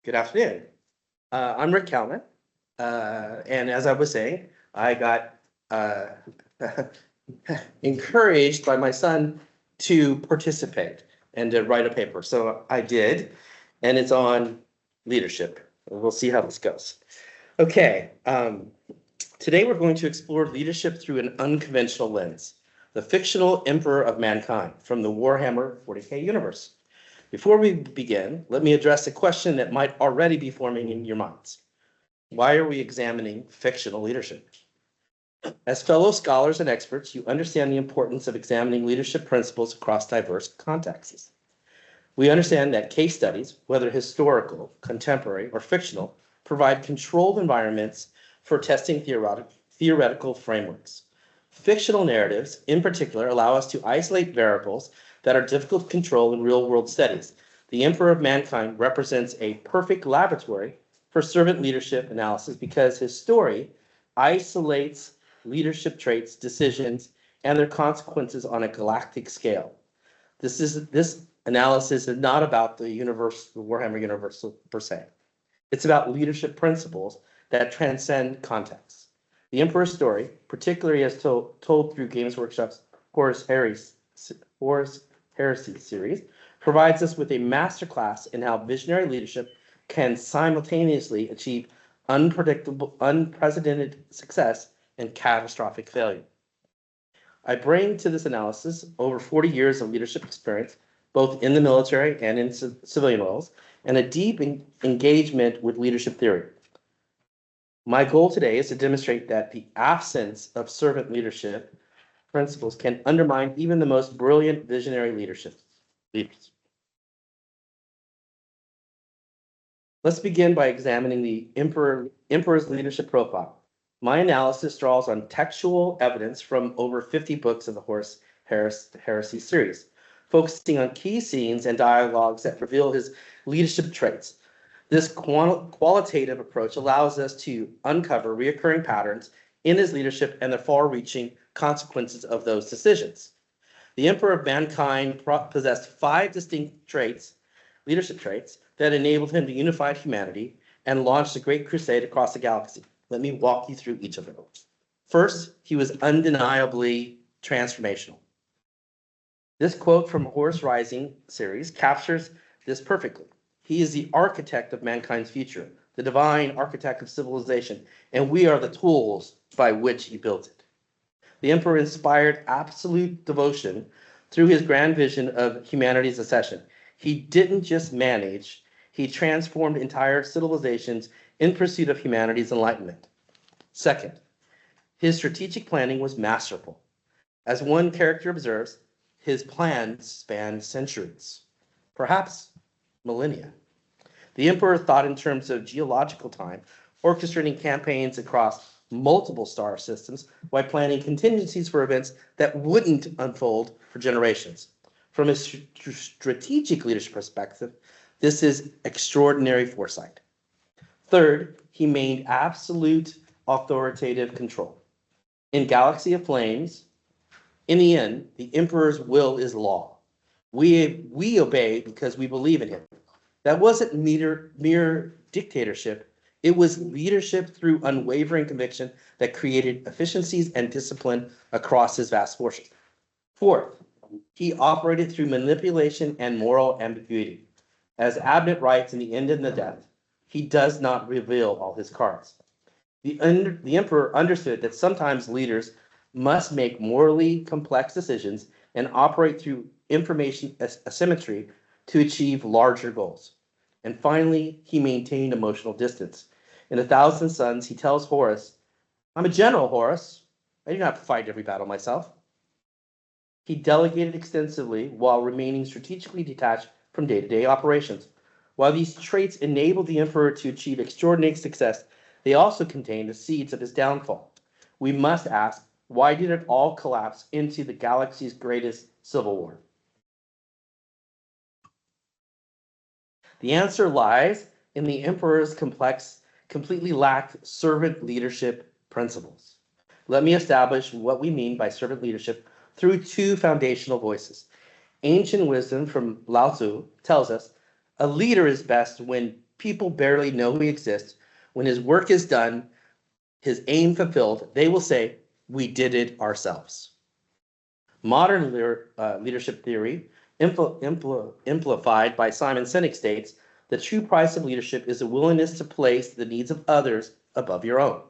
Good afternoon. I'm Rick Calnon. And as I was saying, I got encouraged by my son to participate and to write a paper. So I did, and it's on leadership. We'll see how this goes. Okay. Today we're going to explore leadership through an unconventional lens, the fictional emperor of mankind from the Warhammer 40K universe. Before we begin, let me address a question that might already be forming in your minds. Why are we examining fictional leadership? As fellow scholars and experts, you understand the importance of examining leadership principles across diverse contexts. We understand that case studies, whether historical, contemporary, or fictional, provide controlled environments for testing theoretical frameworks. Fictional narratives, in particular, allow us to isolate variables that are difficult to control in real-world studies. The Emperor of Mankind represents a perfect laboratory for servant leadership analysis because his story isolates leadership traits, decisions, and their consequences on a galactic scale. This analysis is not about the Warhammer universe per se. It's about leadership principles that transcend context. The Emperor's story, particularly as told through Games Workshop's Horus Heresy series, provides us with a masterclass in how visionary leadership can simultaneously achieve unprecedented success and catastrophic failure. I bring to this analysis over 40 years of leadership experience, both in the military and in civilian roles, and a deep engagement with leadership theory. My goal today is to demonstrate that the absence of servant leadership principles can undermine even the most brilliant visionary leaders. Let's begin by examining the emperor's leadership profile. My analysis draws on textual evidence from over 50 books of the Horus Heresy series, focusing on key scenes and dialogues that reveal his leadership traits. This qualitative approach allows us to uncover recurring patterns in his leadership and the far-reaching consequences of those decisions. The Emperor of Mankind possessed 5 distinct leadership traits, that enabled him to unify humanity and launch the Great Crusade across the galaxy. Let me walk you through each of them. First, he was undeniably transformational. This quote from Horus Rising series captures this perfectly. He is the architect of mankind's future, the divine architect of civilization, and we are the tools by which he built it. The Emperor inspired absolute devotion through his grand vision of humanity's ascension. He didn't just manage, he transformed entire civilizations in pursuit of humanity's enlightenment. Second, his strategic planning was masterful. As one character observes, his plans spanned centuries, perhaps millennia. The Emperor thought in terms of geological time, orchestrating campaigns across multiple star systems while planning contingencies for events that wouldn't unfold for generations. From a strategic leadership perspective, this is extraordinary foresight. Third, he maintained absolute authoritative control. In Galaxy of Flames, in the end, the Emperor's will is law. We obey because we believe in him. That wasn't mere dictatorship. It was leadership through unwavering conviction that created efficiencies and discipline across his vast forces. Fourth, he operated through manipulation and moral ambiguity. As Abnett writes in The End and the Death, he does not reveal all his cards. The Emperor understood that sometimes leaders must make morally complex decisions and operate through information asymmetry to achieve larger goals. And finally, he maintained emotional distance. In A Thousand Suns, he tells Horus, "I'm a general, Horus. I do not fight every battle myself." He delegated extensively while remaining strategically detached from day-to-day operations. While these traits enabled the Emperor to achieve extraordinary success, they also contained the seeds of his downfall. We must ask, why did it all collapse into the galaxy's greatest civil war? The answer lies in the Emperor's completely lacked servant leadership principles. Let me establish what we mean by servant leadership through 2 foundational voices. Ancient wisdom from Lao Tzu tells us a leader is best when people barely know he exists, when his work is done, his aim fulfilled, they will say, "We did it ourselves." Modern leadership theory, amplified by Simon Sinek, states the true price of leadership is a willingness to place the needs of others above your own.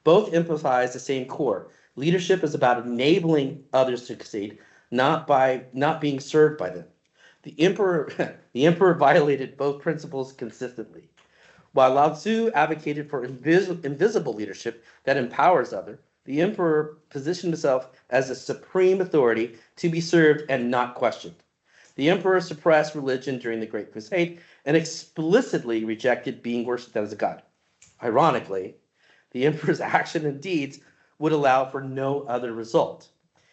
Both emphasize the same core. Leadership is about enabling others to succeed, not being served by them. The emperor, the emperor violated both principles consistently. While Lao Tzu advocated for invisible leadership that empowers others, the emperor positioned himself as a supreme authority to be served and not questioned. The emperor suppressed religion during the Great Crusade and explicitly rejected being worshipped as a god. Ironically, the emperor's action and deeds would allow for no other result.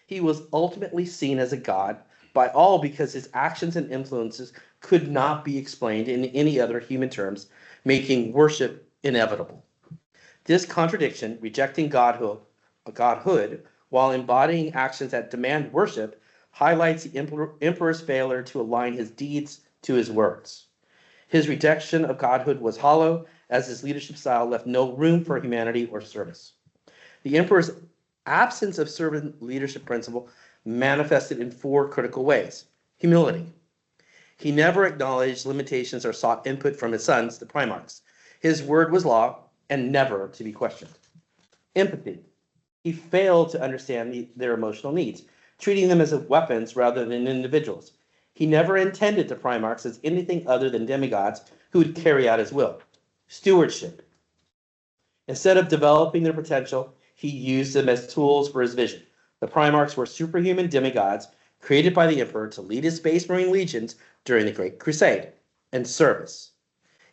He was ultimately seen as a god by all because his actions and influences could not be explained in any other human terms, making worship inevitable. This contradiction, rejecting godhood while embodying actions that demand worship, highlights the emperor's failure to align his deeds to his words. His rejection of godhood was hollow, as his leadership style left no room for humanity or service. The emperor's absence of servant leadership principle manifested in four critical ways. Humility. He never acknowledged limitations or sought input from his sons, the primarchs. His word was law and never to be questioned. Empathy. He failed to understand their emotional needs, treating them as weapons rather than individuals. He never intended the primarchs as anything other than demigods who would carry out his will. Stewardship. Instead of developing their potential, he used them as tools for his vision. The primarchs were superhuman demigods created by the emperor to lead his Space Marine legions during the Great Crusade. And service.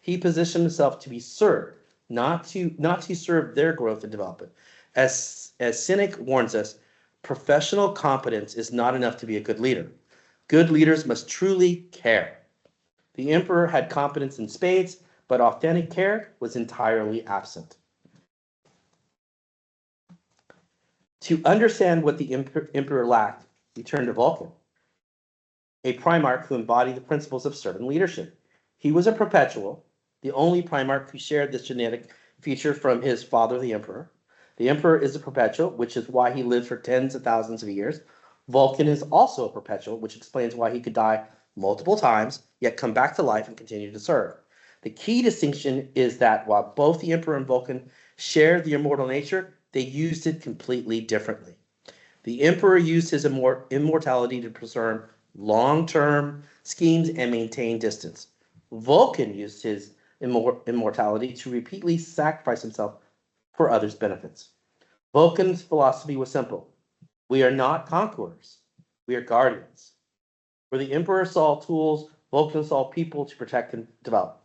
He positioned himself to be served, not to serve their growth and development. As Sinek warns us, professional competence is not enough to be a good leader. Good leaders must truly care. The emperor had competence in spades, but authentic care was entirely absent. To understand what the emperor lacked, we turn to Vulcan, a primarch who embodied the principles of servant leadership. He was a perpetual, the only primarch who shared this genetic feature from his father, the emperor. The emperor is a perpetual, which is why he lived for tens of thousands of years. Vulcan is also a perpetual, which explains why he could die multiple times, yet come back to life and continue to serve. The key distinction is that while both the emperor and Vulcan shared the immortal nature, they used it completely differently. The emperor used his immortality to preserve long-term schemes and maintain distance. Vulcan used his immortality to repeatedly sacrifice himself for others' benefits. Vulcan's philosophy was simple. We are not conquerors. We are guardians. Where the emperor saw tools, Vulcan saw people to protect and develop.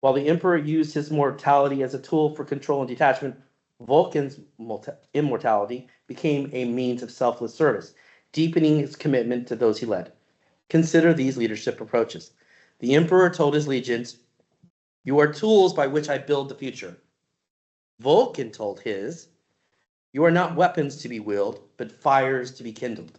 While the emperor used his mortality as a tool for control and detachment, Vulcan's immortality became a means of selfless service, deepening his commitment to those he led. Consider these leadership approaches. The emperor told his legions, "You are tools by which I build the future." Vulcan told his, "You are not weapons to be wielded, but fires to be kindled."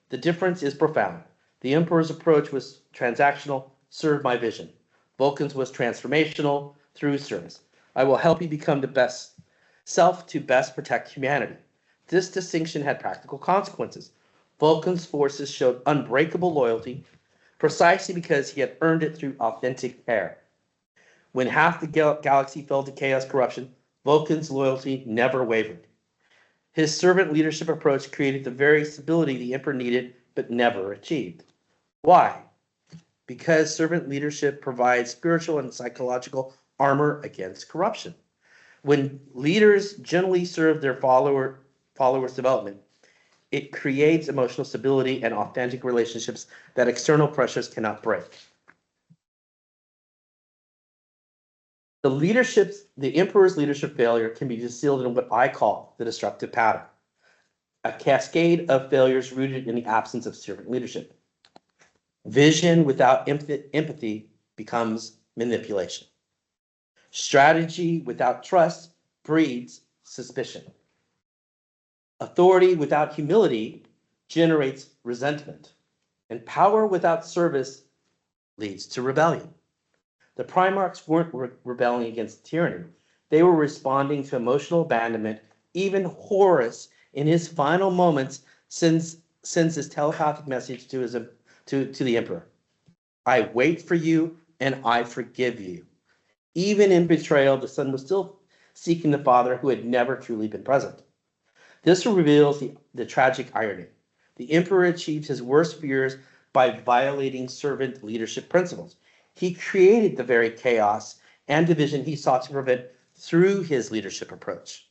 The difference is profound. The emperor's approach was transactional, serve my vision. Vulcan's was transformational, through service. I will help you become the best self to best protect humanity. This distinction had practical consequences. Vulcan's forces showed unbreakable loyalty, precisely because he had earned it through authentic care. When half the galaxy fell to chaos corruption, Vulcan's loyalty never wavered. His servant leadership approach created the very stability the emperor needed but never achieved. Why? Because servant leadership provides spiritual and psychological armor against corruption. When leaders generally serve their followers' development, it creates emotional stability and authentic relationships that external pressures cannot break. The emperor's leadership failure can be distilled in what I call the destructive pattern, a cascade of failures rooted in the absence of servant leadership. Vision without empathy becomes manipulation. Strategy without trust breeds suspicion. Authority without humility generates resentment. And power without service leads to rebellion. The Primarchs weren't rebelling against tyranny. They were responding to emotional abandonment. Even Horus, in his final moments, sends his telepathic message to the Emperor. I wait for you and I forgive you. Even in betrayal, the son was still seeking the father who had never truly been present. This reveals the tragic irony. The emperor achieved his worst fears by violating servant leadership principles. He created the very chaos and division he sought to prevent through his leadership approach.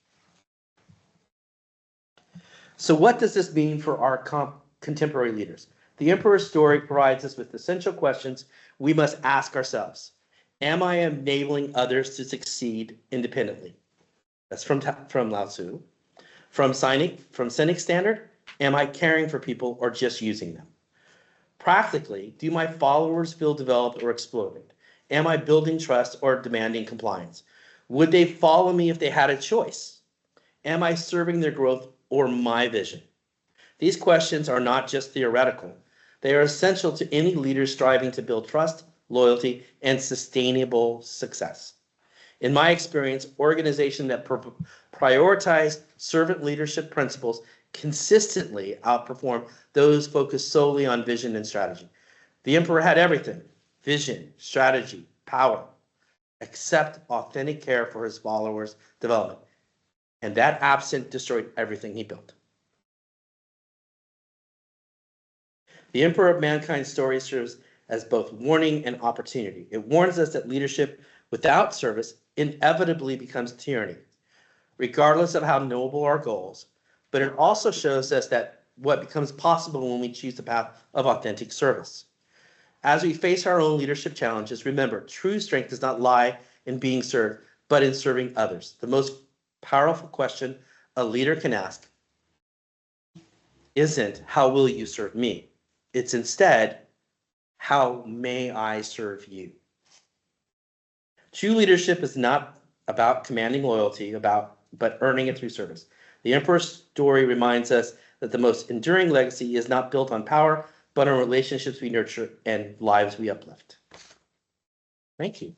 So what does this mean for our contemporary leaders? The emperor's story provides us with essential questions we must ask ourselves. Am I enabling others to succeed independently? That's from Lao Tzu. From Cynic standard, am I caring for people or just using them? Practically, do my followers feel developed or exploited? Am I building trust or demanding compliance? Would they follow me if they had a choice? Am I serving their growth or my vision? These questions are not just theoretical. They are essential to any leader striving to build trust, loyalty, and sustainable success. In my experience, organizations that prioritize servant leadership principles consistently outperform those focused solely on vision and strategy. The emperor had everything: vision, strategy, power, except authentic care for his followers' development. And that absent destroyed everything he built. The Emperor of Mankind's story serves as both warning and opportunity. It warns us that leadership without service inevitably becomes tyranny, regardless of how noble our goals. But it also shows us that what becomes possible when we choose the path of authentic service. As we face our own leadership challenges, remember, true strength does not lie in being served, but in serving others. The most powerful question a leader can ask isn't, how will you serve me? It's instead, how may I serve you? True leadership is not about commanding loyalty, but earning it through service. The Emperor's story reminds us that the most enduring legacy is not built on power, but on relationships we nurture and lives we uplift. Thank you.